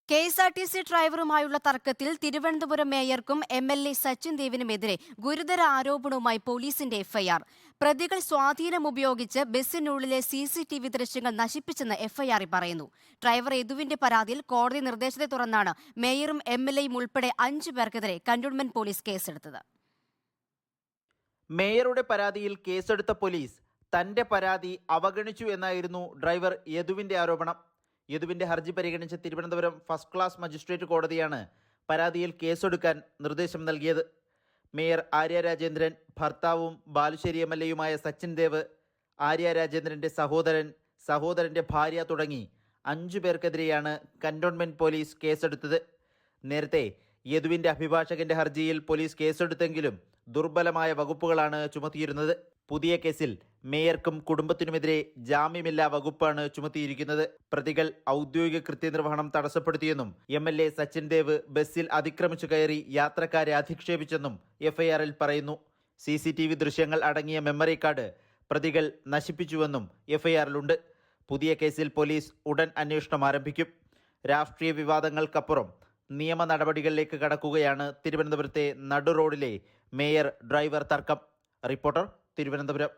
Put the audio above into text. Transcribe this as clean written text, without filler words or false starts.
KSRTC ഡ്രൈവറുമായുള്ള തർക്കത്തിൽ Thiruvananthapuram മേയർക്കും MLA Sachin ദേവിനുമെതിരെ ഗുരുതര ആരോപണവുമായി പോലീസിന്റെ എഫ്ഐആർ. പ്രതികൾ സ്വാധീനമുപയോഗിച്ച് ബസിനുള്ളിലെ സിസിടിവി ദൃശ്യങ്ങൾ നശിപ്പിച്ചെന്ന് എഫ്ഐആറിൽ പറയുന്നു. ഡ്രൈവർ യദുവിന്റെ പരാതിയിൽ കോടതി നിർദ്ദേശത്തെ തുടർന്നാണ് മേയറും എംഎൽഎയും ഉൾപ്പെടെ 5 പേർക്കെതിരെ കന്റോൺമെന്റ് പോലീസ് കേസെടുത്തത്. മേയറുടെ പരാതിയിൽ കേസെടുത്ത പോലീസ് തന്റെ പരാതി അവഗണിച്ചു എന്നായിരുന്നു ഡ്രൈവർ യദുവിന്റെ ആരോപണം. യദുവിന്റെ ഹർജി പരിഗണിച്ച തിരുവനന്തപുരം ഫസ്റ്റ് ക്ലാസ് മജിസ്ട്രേറ്റ് കോടതിയാണ് പരാതിയിൽ കേസെടുക്കാൻ നിർദ്ദേശം നൽകിയത്. മേയർ ആര്യ രാജേന്ദ്രൻ, ഭർത്താവും ബാലുശ്ശേരി എംഎൽഎയുമായ സച്ചിൻ ദേവ്, ആര്യ രാജേന്ദ്രന്റെ സഹോദരൻ, സഹോദരന്റെ ഭാര്യ തുടങ്ങി 5 പേർക്കെതിരെയാണ് കന്റോൺമെന്റ് പോലീസ് കേസെടുത്തത്. നേരത്തെ യദുവിന്റെ അഭിഭാഷകന്റെ ഹർജിയിൽ പോലീസ് കേസെടുത്തെങ്കിലും ദുർബലമായ വകുപ്പുകളാണ് ചുമത്തിയിരുന്നത്. പുതിയ കേസിൽ മേയർക്കും കുടുംബത്തിനുമെതിരെ ജാമ്യമില്ലാ വകുപ്പാണ് ചുമത്തിയിരിക്കുന്നത്. പ്രതികൾ ഔദ്യോഗിക കൃത്യനിർവഹണം തടസ്സപ്പെടുത്തിയെന്നും എംഎൽഎ സച്ചിൻ ദേവ് ബസ്സിൽ അതിക്രമിച്ചു കയറി യാത്രക്കാരെ അധിക്ഷേപിച്ചെന്നും എഫ്ഐആറിൽ പറയുന്നു. സിസിടിവി ദൃശ്യങ്ങൾ അടങ്ങിയ മെമ്മറി കാർഡ് പ്രതികൾ നശിപ്പിച്ചുവെന്നും എഫ്ഐആറിലുണ്ട്. പുതിയ കേസിൽ പോലീസ് ഉടൻ അന്വേഷണം ആരംഭിക്കും. രാഷ്ട്രീയ വിവാദങ്ങൾക്കപ്പുറം നിയമ നടപടികളിലേക്ക് കടക്കുകയാണ് തിരുവനന്തപുരത്തെ നടു റോഡിലെ മേയർ ഡ്രൈവർ തർക്കം. റിപ്പോർട്ടർ, തിരുവനന്തപുരം.